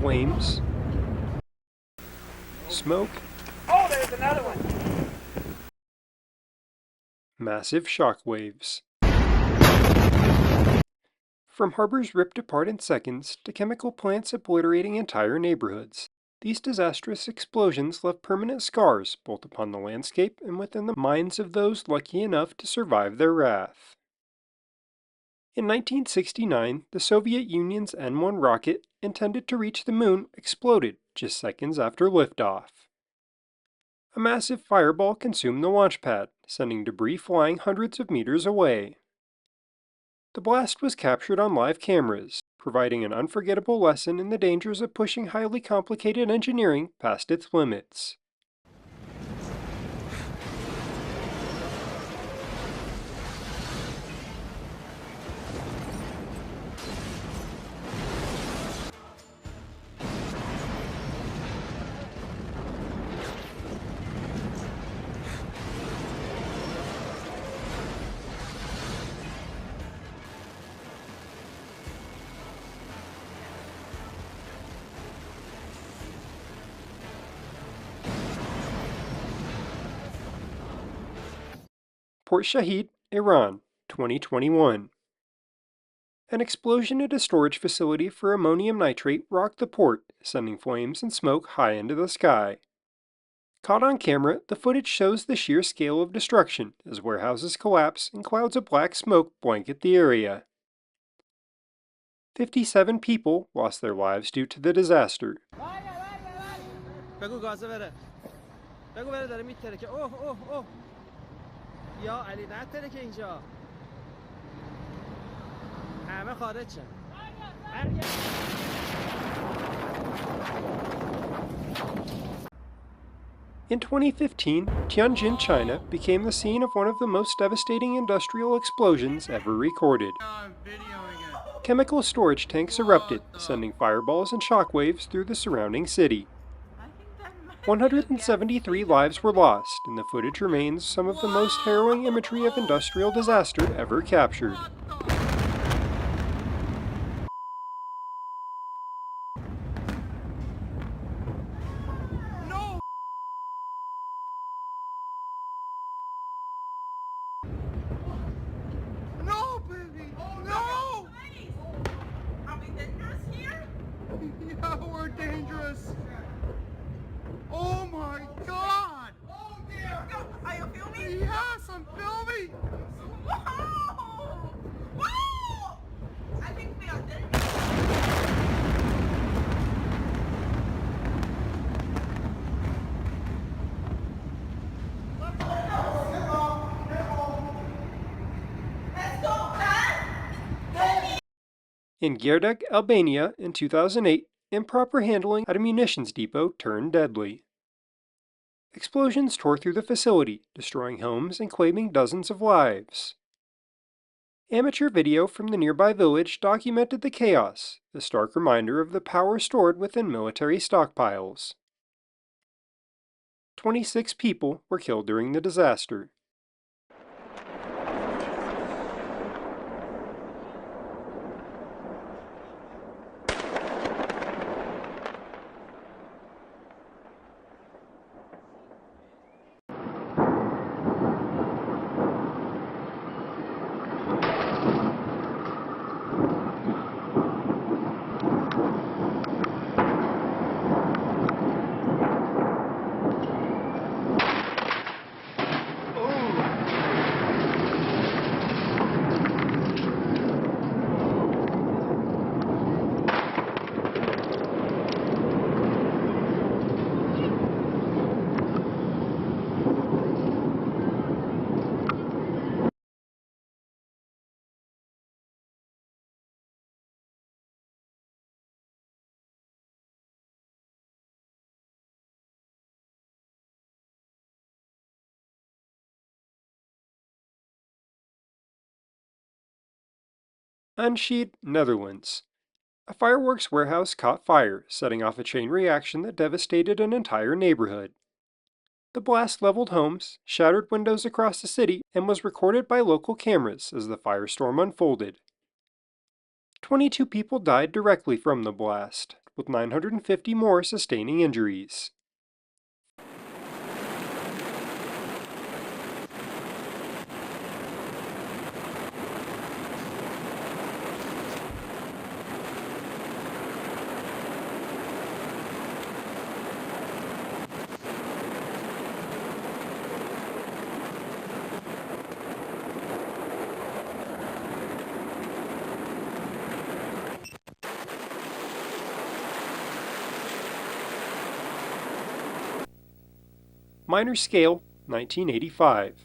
flames, smoke, Oh, there's another one! massive shock waves. From harbors ripped apart in seconds to chemical plants obliterating entire neighborhoods, these disastrous explosions left permanent scars both upon the landscape and within the minds of those lucky enough to survive their wrath. In 1969, the Soviet Union's N-1 rocket, intended to reach the moon, exploded just seconds after liftoff. A massive fireball consumed the launch pad, sending debris flying hundreds of meters away. The blast was captured on live cameras, providing an unforgettable lesson in the dangers of pushing highly complicated engineering past its limits. Port Shahid, Iran, 2021. An explosion at a storage facility for ammonium nitrate rocked the port, sending flames and smoke high into the sky. Caught on camera, the footage shows the sheer scale of destruction as warehouses collapse and clouds of black smoke blanket the area. 57 people lost their lives due to the disaster. یا علی نتره که اینجا همه خارج شن. In 2015, Tianjin, China became the scene of one of the most devastating industrial explosions ever recorded. Chemical storage tanks erupted, sending fireballs and shockwaves through the surrounding city. 173 lives were lost, and the footage remains some of the most harrowing imagery of industrial disaster ever captured. No, baby! No! Are we dangerous here? Yeah, we're dangerous. Oh my God! Oh dear! Are you filming? Yes, I'm filming! Whoa! Whoa! I think we are dangerous. Let's go, man! In Gërdec, Albania, in 2008, improper handling at a munitions depot turned deadly. Explosions tore through the facility, destroying homes and claiming dozens of lives. Amateur video from the nearby village documented the chaos, a stark reminder of the power stored within military stockpiles. 26 people were killed during the disaster. Enschede, Netherlands. A fireworks warehouse caught fire, setting off a chain reaction that devastated an entire neighborhood. The blast leveled homes, shattered windows across the city, and was recorded by local cameras as the firestorm unfolded. 22 people died directly from the blast, with 950 more sustaining injuries. Minor scale, 1985.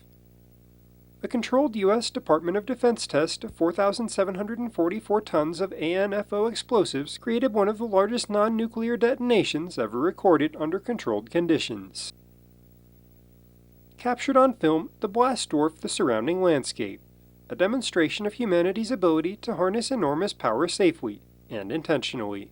A controlled U.S. Department of Defense test of 4,744 tons of ANFO explosives created one of the largest non-nuclear detonations ever recorded under controlled conditions. Captured on film, the blast dwarfed the surrounding landscape, a demonstration of humanity's ability to harness enormous power safely and intentionally.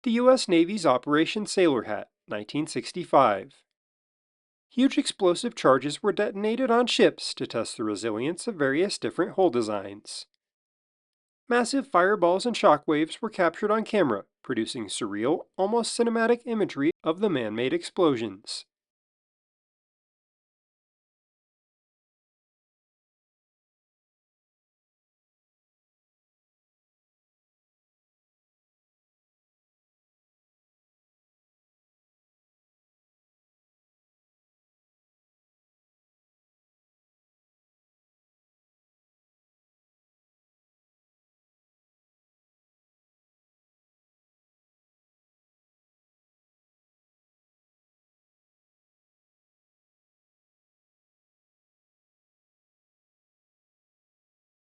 The U.S. Navy's Operation Sailor Hat, 1965. Huge explosive charges were detonated on ships to test the resilience of various different hull designs. Massive fireballs and shockwaves were captured on camera, producing surreal, almost cinematic imagery of the man-made explosions.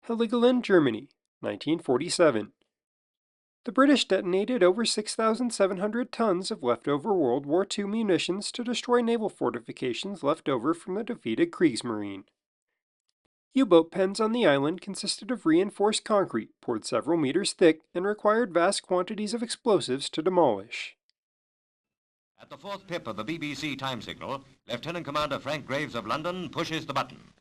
Heligoland, Germany, 1947. The British detonated over 6,700 tons of leftover World War II munitions to destroy naval fortifications left over from the defeated Kriegsmarine. U-boat pens on the island consisted of reinforced concrete poured several meters thick and required vast quantities of explosives to demolish. At the fourth pip of the BBC time signal, Lieutenant Commander Frank Graves of London pushes the button.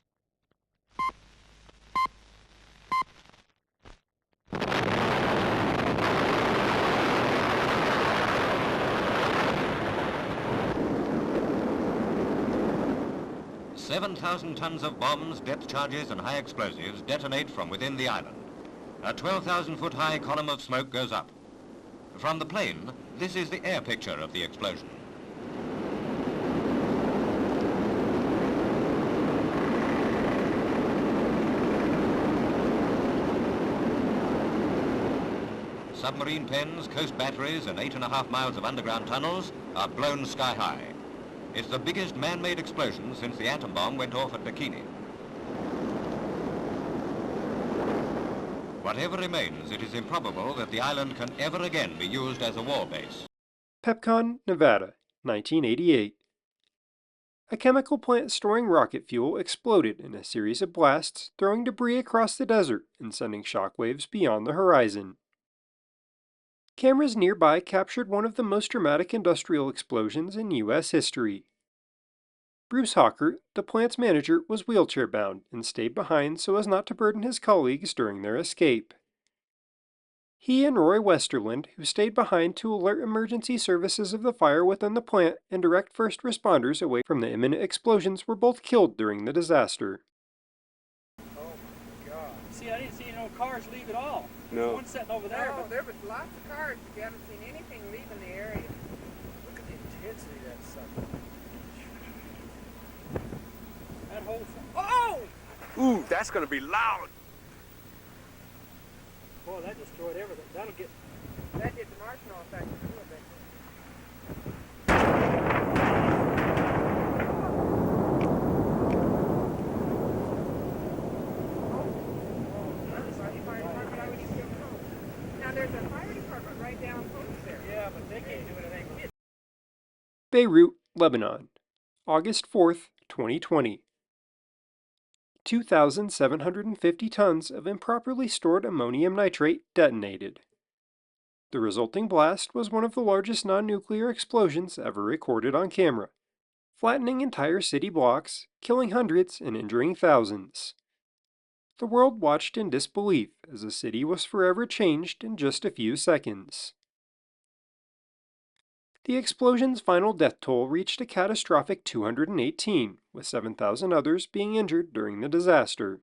"7,000 tons of bombs, depth charges and high explosives detonate from within the island. A 12,000-foot-high column of smoke goes up. From the plane, this is the air picture of the explosion. Submarine pens, coast batteries and 8.5 miles of underground tunnels are blown sky high. It's the biggest man-made explosion since the atom bomb went off at Bikini. Whatever remains, it is improbable that the island can ever again be used as a war base. Pepcon, Nevada, 1988. A chemical plant storing rocket fuel exploded in a series of blasts, throwing debris across the desert and sending shockwaves beyond the horizon. Cameras nearby captured one of the most dramatic industrial explosions in U.S. history. Bruce Hawker, the plant's manager, was wheelchair-bound and stayed behind so as not to burden his colleagues during their escape. He and Roy Westerland, who stayed behind to alert emergency services of the fire within the plant and direct first responders away from the imminent explosions, were both killed during the disaster. Oh my God. See, I didn't see no cars leave at all. No. One sitting over there, No, but there was lots of cars, but you haven't seen anything leaving the area. look at the intensity of that sucker. whole. Oh! Ooh, that's gonna be loud. Boy, that destroyed everything. That did the marshmallow effect a little bit. Now there's a fire department right down close there. Yeah, but they can't do anything. Beirut, Lebanon, August 4th, 2020. 2,750 tons of improperly stored ammonium nitrate detonated. The resulting blast was one of the largest non-nuclear explosions ever recorded on camera, flattening entire city blocks, killing hundreds and injuring thousands. The world watched in disbelief as the city was forever changed in just a few seconds. The explosion's final death toll reached a catastrophic 218, with 7,000 others being injured during the disaster.